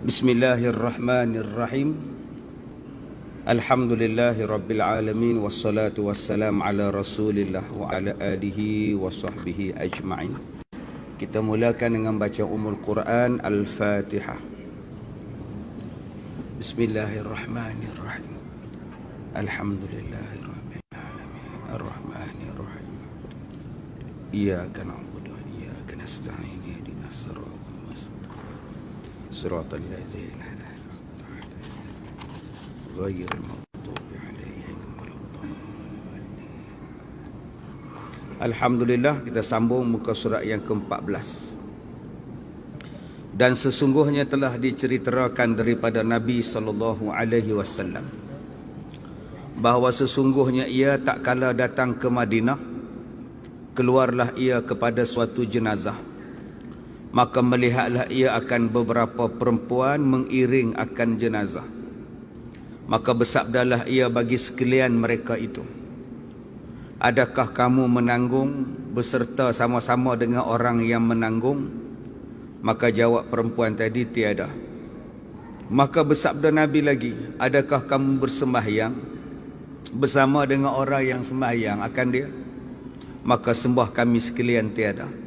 Bismillahirrahmanirrahim. Alhamdulillahi rabbil alamin, wassalatu wassalam ala rasulillah wa ala alihi wa sahbihi ajma'in. Kita mulakan dengan baca Ummul Quran Al-Fatihah. Bismillahirrahmanirrahim. Alhamdulillahi rabbil alamin, arrahmanirrahim, iyyaka na'budu wa iyyaka nasta'in, ihdinas siratal صراط الذين غير المغضوب عليهم ولا الضالين. Alhamdulillah, kita sambung muka surat yang ke-14. Dan sesungguhnya telah diceritakan daripada Nabi SAW bahawa sesungguhnya ia tak kala datang ke Madinah, keluarlah ia kepada suatu jenazah. Maka melihatlah ia akan beberapa perempuan mengiring akan jenazah. Maka bersabdalah ia bagi sekalian mereka itu, adakah kamu menanggung beserta sama-sama dengan orang yang menanggung? Maka jawab perempuan tadi, tiada. Maka bersabda Nabi lagi, adakah kamu bersembahyang bersama dengan orang yang sembahyang akan dia? Maka sembah kami sekalian tiada.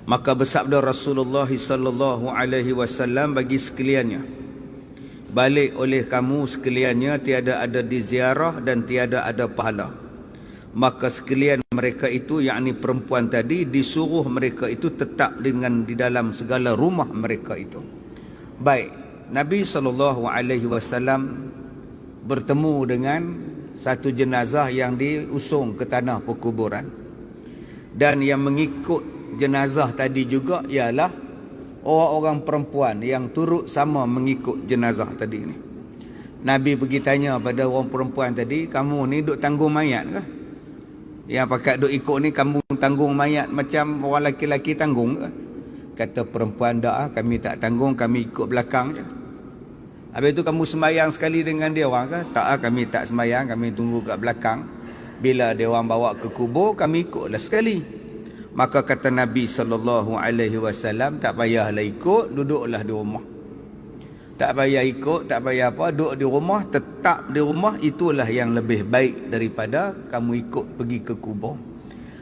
Maka bersabda Rasulullah sallallahu alaihi wasallam bagi sekaliannya, balik oleh kamu sekaliannya, tiada ada di ziarah dan tiada ada pahala. Maka sekalian mereka itu, yakni perempuan tadi, disuruh mereka itu tetap dengan di dalam segala rumah mereka itu. Baik, Nabi sallallahu alaihi wasallam bertemu dengan satu jenazah yang diusung ke tanah perkuburan, dan yang mengikut jenazah tadi juga ialah orang-orang perempuan yang turut sama mengikut jenazah tadi ni. Nabi pergi tanya pada orang perempuan tadi, kamu ni duk tanggung mayat ke? Yang pakat duk ikut ni kamu tanggung mayat macam orang lelaki-lelaki tanggung ke? Kata perempuan, tak, kami tak tanggung, kami ikut belakang je. Habis tu kamu sembahyang sekali dengan dia orang ke? Tak, kami tak sembahyang, kami tunggu kat belakang. Bila dia orang bawa ke kubur, kami ikutlah sekali. Maka kata Nabi SAW, tak payahlah ikut, duduklah di rumah. Tak payah ikut, tak payah apa, duduk di rumah, tetap di rumah, itulah yang lebih baik daripada kamu ikut pergi ke kubur.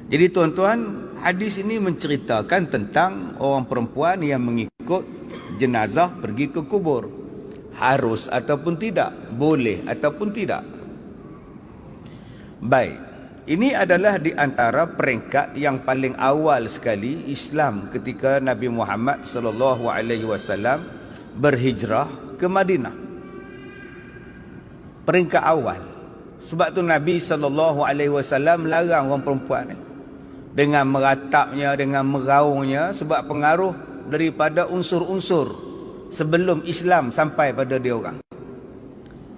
Jadi tuan-tuan, hadis ini menceritakan tentang orang perempuan yang mengikut jenazah pergi ke kubur. Harus ataupun tidak, boleh ataupun tidak. Baik. Ini adalah di antara peringkat yang paling awal sekali Islam ketika Nabi Muhammad SAW berhijrah ke Madinah. Peringkat awal. Sebab tu Nabi SAW larang orang perempuan ni, dengan meratapnya, dengan meraungnya, sebab pengaruh daripada unsur-unsur sebelum Islam sampai pada dia orang.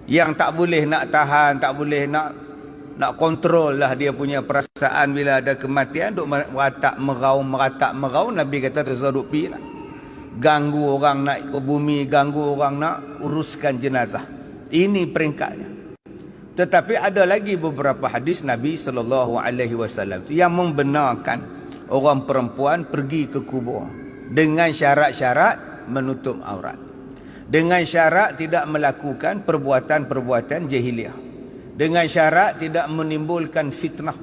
Yang tak boleh nak tahan, tak boleh nak kontrol lah dia punya perasaan bila ada kematian, duk meratap meraung. Nabi kata tersoduk pi lah, ganggu orang nak ke bumi, ganggu orang nak uruskan jenazah. Ini peringkatnya. Tetapi ada lagi beberapa hadis Nabi SAW yang membenarkan orang perempuan pergi ke kubur dengan syarat-syarat menutup aurat, dengan syarat tidak melakukan perbuatan-perbuatan jahiliah, dengan syarat tidak menimbulkan fitnah.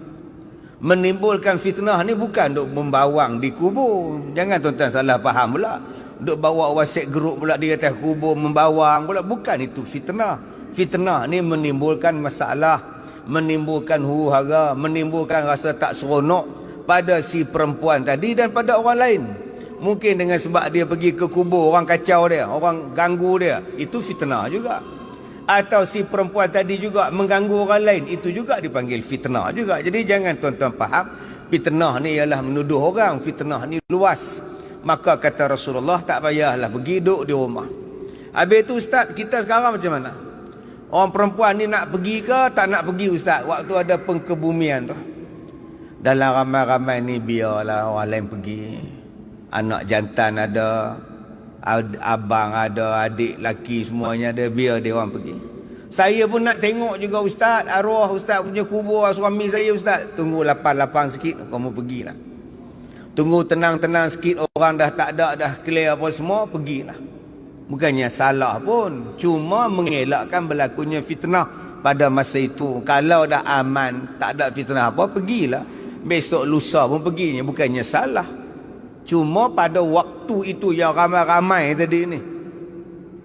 Menimbulkan fitnah ni bukan duk membawang di kubur. Jangan tuan-tuan salah faham pula. Duk bawa WhatsApp group pula di atas kubur membawang pula. Bukan itu fitnah. Fitnah ni menimbulkan masalah, menimbulkan huru-hara, menimbulkan rasa tak seronok pada si perempuan tadi dan pada orang lain. Mungkin dengan sebab dia pergi ke kubur, orang kacau dia, orang ganggu dia, itu fitnah juga. Atau si perempuan tadi juga mengganggu orang lain, itu juga dipanggil fitnah juga. Jadi jangan tuan-tuan faham fitnah ni ialah menuduh orang. Fitnah ni luas. Maka kata Rasulullah, tak payahlah pergi, duduk di rumah. Habis tu ustaz, kita sekarang macam mana? Orang perempuan ni nak pergi ke tak nak pergi ustaz? Waktu ada pengkebumian tu, dalam ramai-ramai ni biarlah orang lain pergi. Anak jantan ada, abang ada, adik laki semuanya ada, biar dia orang pergi. Saya pun nak tengok juga ustaz, arwah ustaz punya kubur suami saya ustaz. Tunggu lapang-lapang sikit, kamu pergilah. Tunggu tenang-tenang sikit, orang dah tak ada, dah clear apa semua, pergilah. Bukannya salah pun, cuma mengelakkan berlakunya fitnah pada masa itu. Kalau dah aman, tak ada fitnah apa, pergilah. Besok lusa pun perginya, bukannya salah. Cuma pada waktu itu yang ramai-ramai tadi ni,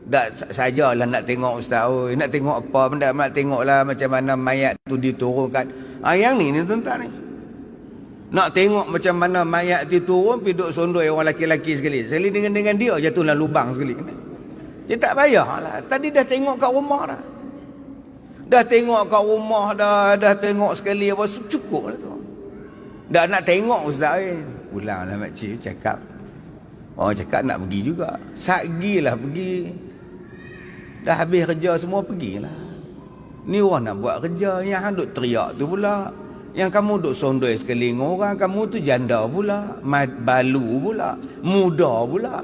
tak sajalah nak tengok ustaz, nak tengok apa, nak tengoklah macam mana mayat tu diturunkan. Yang ni tuan-tuan ni. Nak tengok macam mana mayat tu turun, pergi duduk sondoi orang laki-laki sekali. Sekali dengan dia jatuh dalam lubang sekali. Dia tak payahlah. Tadi dah tengok kat rumah dah. Dah tengok kat rumah dah tengok sekali apa, cukup lah tu. Dah nak tengok ustaz pulang lah makcik cakap. Orang cakap nak pergi juga. Sagilah pergi. Dah habis kerja semua pergilah. Ni orang nak buat kerja, yang hang duk teriak tu pula. Yang kamu duk sondoi sekeliling orang, kamu tu janda pula, balu pula, muda pula.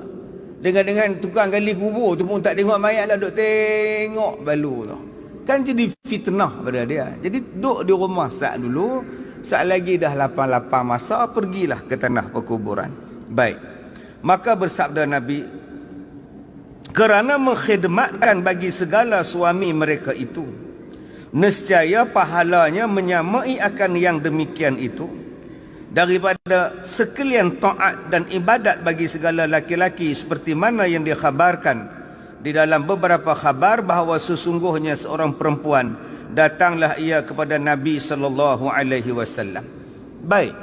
Dengan tukang gali kubur tu pun tak tengok mayat dah, duk tengok balu tu. Kan jadi fitnah pada dia. Jadi duk di rumah saat dulu, saat lagi dah lapang-lapang masa, pergilah ke tanah perkuburan. Baik. Maka bersabda Nabi, kerana mengkhidmatkan bagi segala suami mereka itu, nescaya pahalanya menyamai akan yang demikian itu daripada sekalian taat dan ibadat bagi segala laki-laki, seperti mana yang dikhabarkan di dalam beberapa khabar bahawa sesungguhnya seorang perempuan datanglah ia kepada Nabi sallallahu alaihi wasallam. Baik.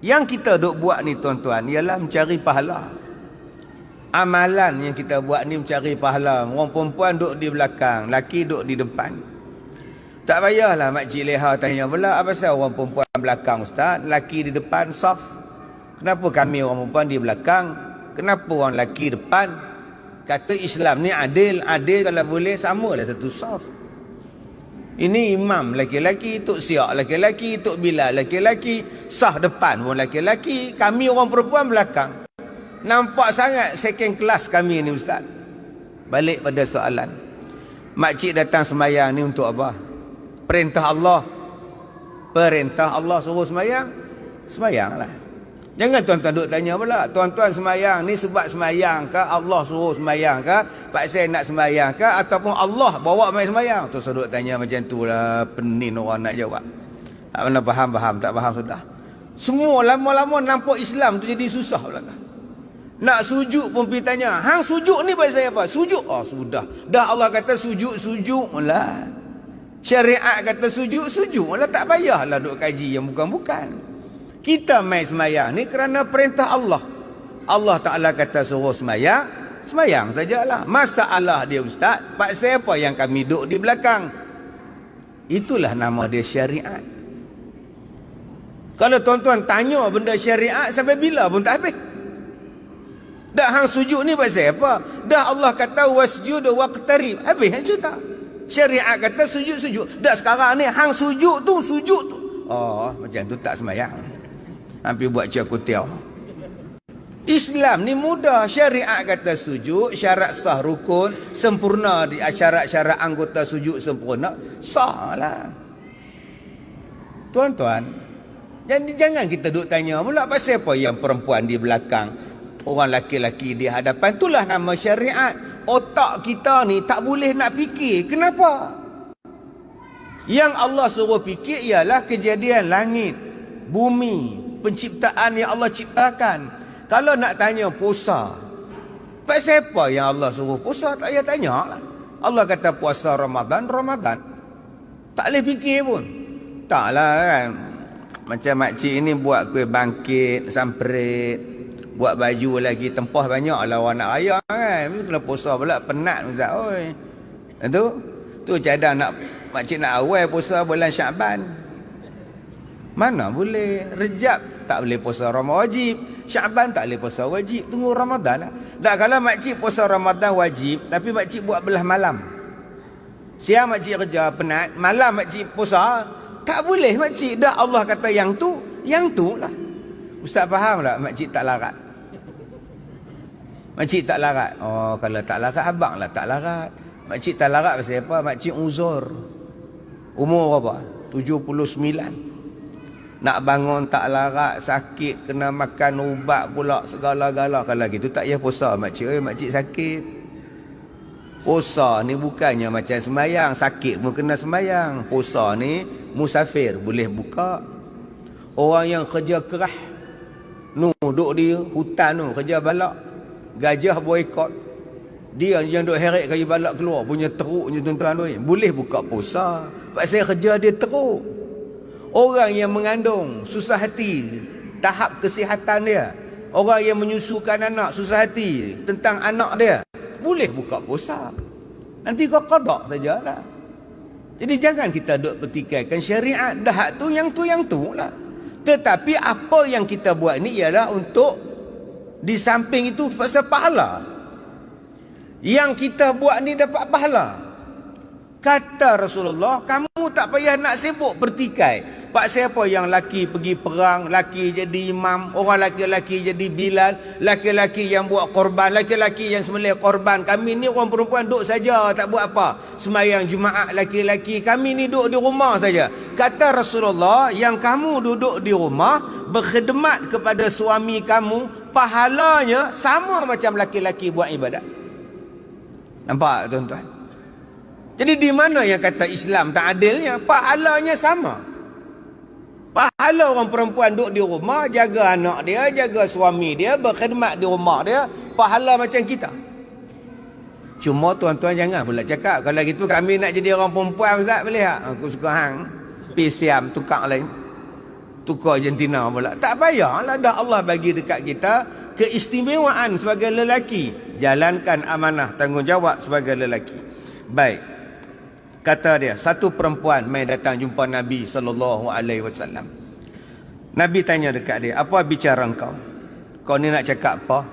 Yang kita duk buat ni tuan-tuan ialah mencari pahala. Amalan yang kita buat ni mencari pahala. Orang perempuan duk di belakang, laki duk di depan. Tak payahlah makcik leha tanya pula, apa pasal orang perempuan belakang ustaz, laki di depan saf. Kenapa kami orang perempuan di belakang? Kenapa orang laki depan? Kata Islam ni adil, adil kalau boleh samalah satu saf. Ini imam laki-laki, tok siak laki-laki, tok bilal laki-laki, sah depan pun laki-laki, kami orang perempuan belakang. Nampak sangat second class kami ni ustaz. Balik pada soalan. Makcik datang sembahyang ni untuk apa? Perintah Allah. Perintah Allah suruh sembahyang, sembahyanglah. Jangan tuan-tuan duk tanya pula, tuan-tuan sembahyang ni sebab sembahyang ke, Allah suruh sembahyang ke, pak saya nak sembahyang ke, ataupun Allah bawa mai sembahyang? Tu duk tanya macam tu lah, penin orang nak jawab. Tak mana faham, tak faham sudah. Semua lama-lama nampak Islam tu jadi susah pula. Nak sujud pun pergi tanya, hang sujud ni pasal apa? Sujud? Oh sudah. Dah Allah kata sujud lah. Syariat kata sujud lah, tak payahlah duk kaji yang bukan-bukan. Kita main semayang ni kerana perintah Allah. Allah Ta'ala kata suruh semayang, semayang sajalah. Masalah dia ustaz, pak siapa yang kami duduk di belakang? Itulah nama dia syariat. Kalau tuan-tuan tanya benda syariat sampai bila pun tak habis. Dah hang sujud ni pasal apa? Dah Allah kata wasjud waqtarib. Habis cerita. Syariat kata sujud. Dah sekarang ni hang sujud tu. Oh, macam tu tak semayang. Hampir buat cakutiau. Islam ni mudah. Syariat kata sujud, syarat sah rukun sempurna, di syarat-syarat anggota sujud sempurna, sah lah. Tuan-tuan, jangan kita duk tanya pula pasal apa yang perempuan di belakang, orang laki-laki di hadapan. Itulah nama syariat. Otak kita ni tak boleh nak fikir. Kenapa? Yang Allah suruh fikir ialah kejadian langit, bumi, penciptaan yang Allah ciptakan. Kalau nak tanya puasa, pasal apa yang Allah suruh puasa? Tak payah tanya lah. Allah kata puasa Ramadan. Tak boleh fikir pun. Taklah kan. Macam makcik ini buat kuih bangkit, samprit, buat baju lagi, tempah banyak lah orang nak raya kan. Mesti kena puasa pula, penat ustaz. Oi. Tu cadang nak makcik nak awal puasa bulan Syaban. Mana boleh. Rejab tak boleh puasa Ramadan wajib. Syaban tak boleh puasa wajib. Tunggu Ramadan lah. Tak, kalau makcik puasa Ramadan wajib, tapi makcik buat belah malam. Siang makcik kerja penat, malam makcik puasa, tak boleh makcik. Dah Allah kata yang tu lah. Ustaz faham tak makcik tak larat? Makcik tak larat. Oh, kalau tak larat, abang lah tak larat. Makcik tak larat pasal apa? Makcik uzur. Umur berapa? 79. Nak bangun tak larat, sakit, kena makan ubat pula segala-gala. Kalau gitu tak payah puasa makcik. Makcik sakit. Puasa ni bukannya macam sembahyang, sakit pun kena sembahyang. Puasa ni musafir boleh buka. Orang yang kerja keras, duduk di hutan kerja balak, gajah boikot, dia yang duk heret kayu balak keluar punya teruknya tuan-tuan, boleh buka puasa. Pasal kerja dia teruk. Orang yang mengandung susah hati tahap kesihatan dia, orang yang menyusukan anak susah hati tentang anak dia, boleh buka puasa. Nanti kau qada sajalah. Jadi jangan kita duk pertikaikan syariat dah tu yang tu lah. Tetapi apa yang kita buat ni ialah untuk di samping itu pasal pahala. Yang kita buat ni dapat pahala. Kata Rasulullah, kamu tak payah nak sibuk bertikai. Pak siapa yang laki pergi perang, laki jadi imam, orang laki-laki jadi Bilal, laki-laki yang buat korban, laki-laki yang sembelih korban. Kami ni orang perempuan duduk saja, tak buat apa. Sembahyang Jumaat laki-laki, kami ni duduk di rumah saja. Kata Rasulullah, yang kamu duduk di rumah berkhidmat kepada suami kamu, pahalanya sama macam laki-laki buat ibadat. Nampak tuan-tuan? Jadi di mana yang kata Islam tak adilnya? Pahalanya sama. Pahala orang perempuan duduk di rumah, jaga anak dia, jaga suami dia, berkhidmat di rumah dia, pahala macam kita. Cuma tuan-tuan jangan pula cakap, kalau gitu kami nak jadi orang perempuan, Ustaz boleh tak? Aku suka hang, pergi Siam, tukar lain. Tukar Argentina pula. Tak payahlah, dah Allah bagi dekat kita keistimewaan sebagai lelaki. Jalankan amanah tanggungjawab sebagai lelaki. Baik. Kata dia, satu perempuan mai datang jumpa Nabi SAW. Nabi tanya dekat dia, apa bicara kau? Kau ni nak cakap apa?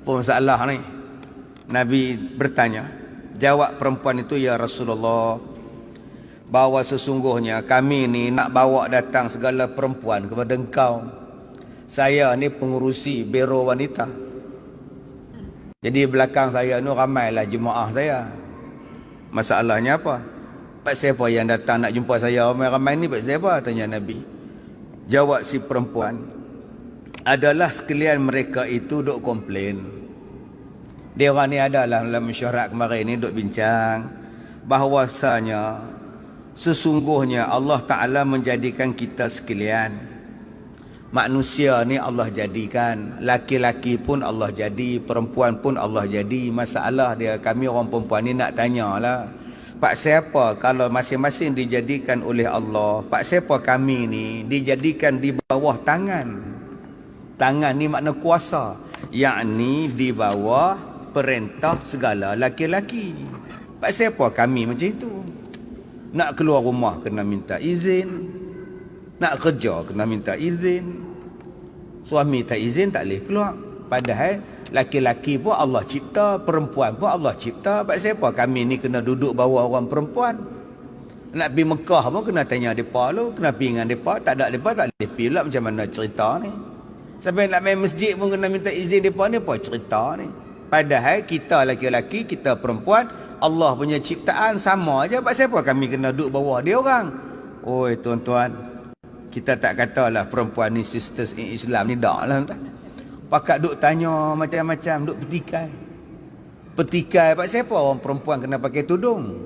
Pun salah ni. Nabi bertanya. Jawab perempuan itu, ya Rasulullah, bahawa sesungguhnya kami ni nak bawa datang segala perempuan kepada engkau. Saya ni pengurusi biro wanita. Jadi belakang saya ni ramailah jemaah saya. Masalahnya apa? Pak siapa yang datang nak jumpa saya ramai-ramai ni, pak siapa? Tanya Nabi. Jawab si perempuan, adalah sekalian mereka itu duk komplain. Dia orang ni adalah dalam mesyuarat kemarin ni duk bincang bahawasanya sesungguhnya Allah Ta'ala menjadikan kita sekalian. Manusia ni Allah jadikan, laki-laki pun Allah jadi, perempuan pun Allah jadi. Masalah dia, kami orang perempuan ni nak tanyalah, pak siapa kalau masing-masing dijadikan oleh Allah, pak siapa kami ni dijadikan di bawah tangan. Tangan ni makna kuasa, yakni di bawah perintah segala laki-laki. Pak siapa kami macam itu? Nak keluar rumah kena minta izin, nak kerja kena minta izin. Suami tak izin tak boleh keluar. Padahal laki-laki pun Allah cipta, perempuan pun Allah cipta. Sebab siapa kami ni kena duduk bawah orang perempuan? Nak pergi Mekah pun kena tanya mereka lu, kena pergi dengan mereka. Tak ada mereka tak boleh pergi lah, macam mana cerita ni. Sampai nak main masjid pun kena minta izin mereka ni, apa cerita ni. Padahal kita laki-laki, kita perempuan, Allah punya ciptaan sama aja. Sebab siapa kami kena duduk bawah dia orang? Oi tuan-tuan, kita tak katalah perempuan ni sisters in Islam ni, tak lah. Pakat duk tanya macam-macam, duk petikai. Petikai, pak siapa orang perempuan kena pakai tudung?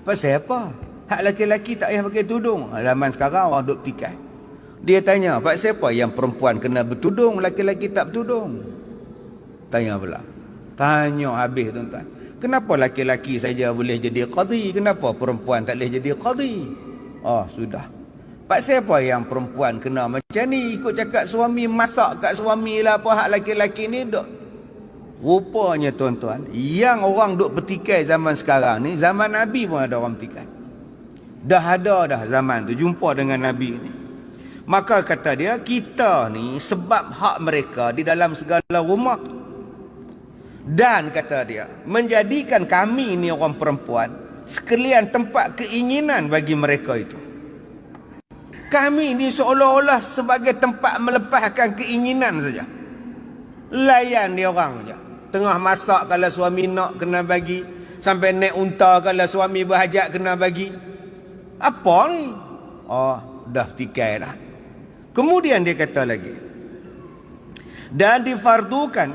Pak siapa? Hak laki-laki tak payah pakai tudung. Zaman sekarang orang duk petikai. Dia tanya, pak siapa yang perempuan kena bertudung, laki-laki tak bertudung? Tanya pula. Tanya habis tuan-tuan. Kenapa laki-laki saja boleh jadi qadhi? Kenapa perempuan tak boleh jadi qadhi? Oh, sudah. Pak siapa yang perempuan kena macam ni? Ikut cakap suami, masak kat suami lah apa hak laki-laki ni duk. Rupanya tuan-tuan, yang orang duk bertikai zaman sekarang ni, zaman Nabi pun ada orang bertikai. Dah ada dah zaman tu, jumpa dengan Nabi ni. Maka kata dia, kita ni sebab hak mereka di dalam segala rumah. Dan kata dia, menjadikan kami ni orang perempuan sekalian tempat keinginan bagi mereka itu. Kami ni seolah-olah sebagai tempat melepaskan keinginan saja. Layan dia orang saja. Tengah masak kalau suami nak kena bagi. Sampai naik unta kalau suami berhajat kena bagi. Apa ni? Oh, dah tikai dah. Kemudian dia kata lagi. Dan difardukan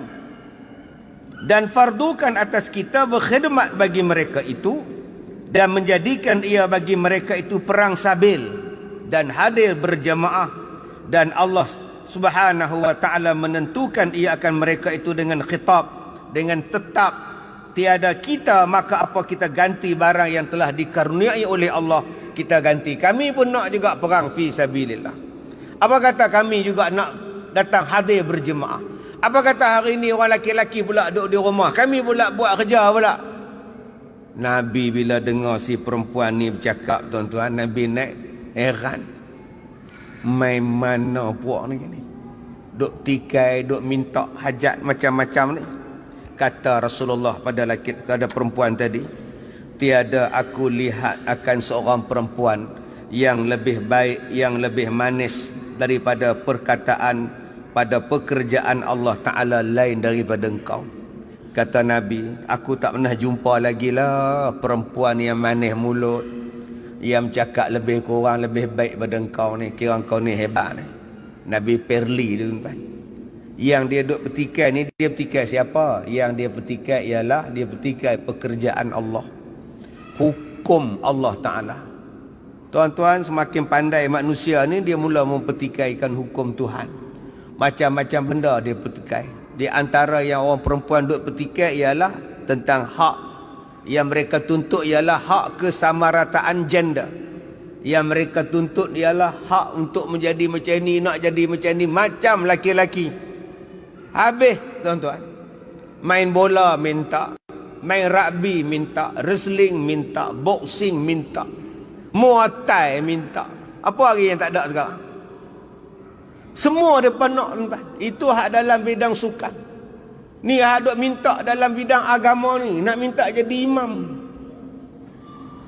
dan fardukan atas kita berkhidmat bagi mereka itu dan menjadikan ia bagi mereka itu perang sabil dan hadir berjamaah, dan Allah Subhanahu wa taala menentukan ia akan mereka itu dengan khitab, dengan tetap tiada kita, maka apa kita ganti barang yang telah dikaruniai oleh Allah, kita ganti. Kami pun nak juga perang fi sabilillah. Apa kata kami juga nak datang hadir berjemaah? Apa kata hari ini orang laki-laki pula duduk di rumah, kami pula buat kerja pula? Nabi bila dengar si perempuan ni bercakap, tuan-tuan, Nabi naik heran. Main mana puak ni? Duk tikai, duk minta hajat macam-macam ni. Kata Rasulullah pada perempuan tadi, tiada aku lihat akan seorang perempuan yang lebih baik, yang lebih manis daripada perkataan pada pekerjaan Allah Ta'ala lain daripada engkau. Kata Nabi, aku tak pernah jumpa lagi lah perempuan yang manis mulut, yang cakap lebih kurang lebih baik pada engkau ni. Kira engkau ni hebat ni. Nabi perli dia, tuan-tuan. Yang dia duk petikai ni, dia petikai siapa? Yang dia petikai ialah dia petikai pekerjaan Allah, hukum Allah Ta'ala. Tuan-tuan, semakin pandai manusia ni, dia mula mempetikaikan hukum Tuhan. Macam-macam benda dia petikai. Di antara yang orang perempuan duk petikai ialah tentang hak. Yang mereka tuntut ialah hak kesamarataan gender. Yang mereka tuntut ialah hak untuk menjadi macam ni, nak jadi macam ni, macam laki-laki. Habis, tuan-tuan. Main bola minta, main rugby minta, wrestling minta, boxing minta, muay thai minta. Apa lagi yang tak ada sekarang? Semua mereka nak, tuan-tuan. Itu hak dalam bidang sukan. Ni hak duk minta dalam bidang agama ni, nak minta jadi imam.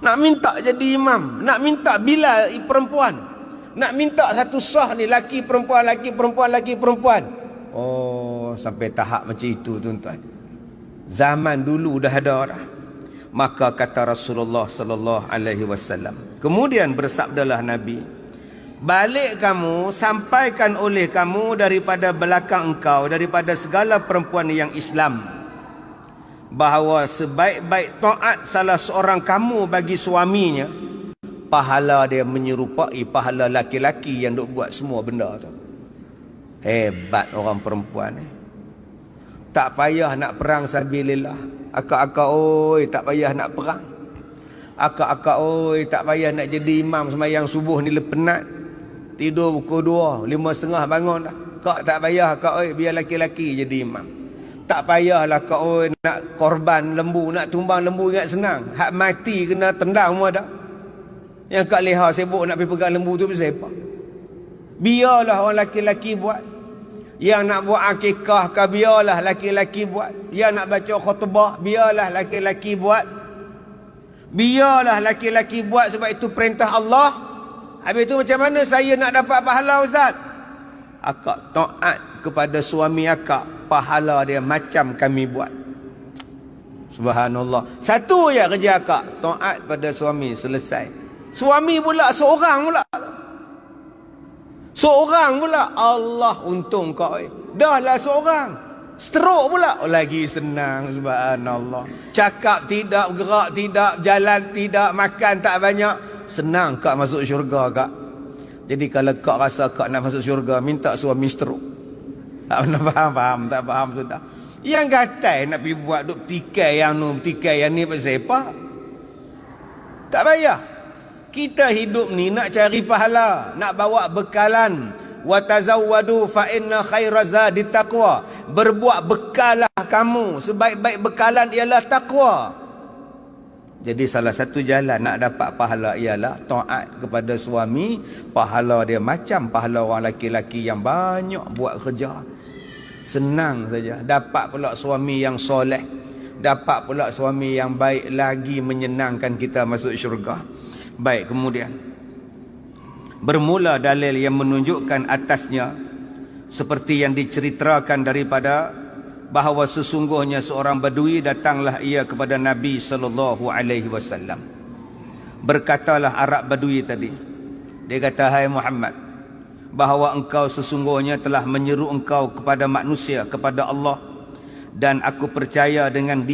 Nak minta jadi imam, nak minta Bilal perempuan, nak minta satu sah ni laki perempuan, laki perempuan, laki perempuan. Oh, sampai tahap macam itu, tuan-tuan. Zaman dulu dah ada dah. Maka kata Rasulullah sallallahu alaihi wasallam, kemudian bersabdalah Nabi, balik kamu, sampaikan oleh kamu daripada belakang engkau, daripada segala perempuan yang Islam, bahawa sebaik-baik taat salah seorang kamu bagi suaminya, pahala dia menyerupai pahala laki-laki yang duk buat semua benda tu. Hebat orang perempuan ni. Tak payah nak perang sabilillah. Akak-akak oi, tak payah nak perang. Akak-akak oi, tak payah nak jadi imam sembahyang subuh ni penat. Tidur pukul 2, 5.30 bangun dah. Kak tak payah kak oi, biar laki-laki jadi imam. Tak payahlah kak oi nak korban lembu, nak tumbang lembu ingat senang. Hak mati kena tendang semua dah. Yang kak leha sibuk nak pergi pegang lembu tu pasal apa? Biarlah orang laki-laki buat. Yang nak buat akikah ke biarlah laki-laki buat. Yang nak baca khutbah biarlah laki-laki buat. Biarlah laki-laki buat sebab itu perintah Allah. Habis itu macam mana saya nak dapat pahala, Ustaz? Akak taat kepada suami akak, pahala dia macam kami buat. Subhanallah. Satu je kerja akak, taat pada suami, selesai. Suami pula seorang pula. Seorang pula. Allah untung kau. Dah lah seorang. Stroke pula. Oh, lagi senang. Subhanallah. Cakap tidak, gerak tidak, jalan tidak, makan tak banyak. Senang kak masuk syurga kak. Jadi kalau kak rasa kak nak masuk syurga, minta suami stroke. Tak pernah faham, tak faham sudah. Yang gatai nak pergi buat duk tikai yang nu, tikai yang ni pasal apa? Tak payah. Kita hidup ni nak cari pahala, nak bawa bekalan. Wa tazawwadu fa inna khairaz zadi taqwa. Berbuat bekallah kamu. Sebaik-baik bekalan ialah takwa. Jadi salah satu jalan nak dapat pahala ialah taat kepada suami. Pahala dia macam pahala orang laki-laki yang banyak buat kerja. Senang saja. Dapat pula suami yang soleh. Dapat pula suami yang baik, lagi menyenangkan kita masuk syurga. Baik, kemudian bermula dalil yang menunjukkan atasnya seperti yang diceritakan daripada bahawa sesungguhnya seorang badui datanglah ia kepada Nabi sallallahu alaihi wasallam. Berkatalah Arab badui tadi. Dia kata, "Hai Muhammad, bahawa engkau sesungguhnya telah menyeru engkau kepada manusia, kepada Allah, dan aku percaya dengan dia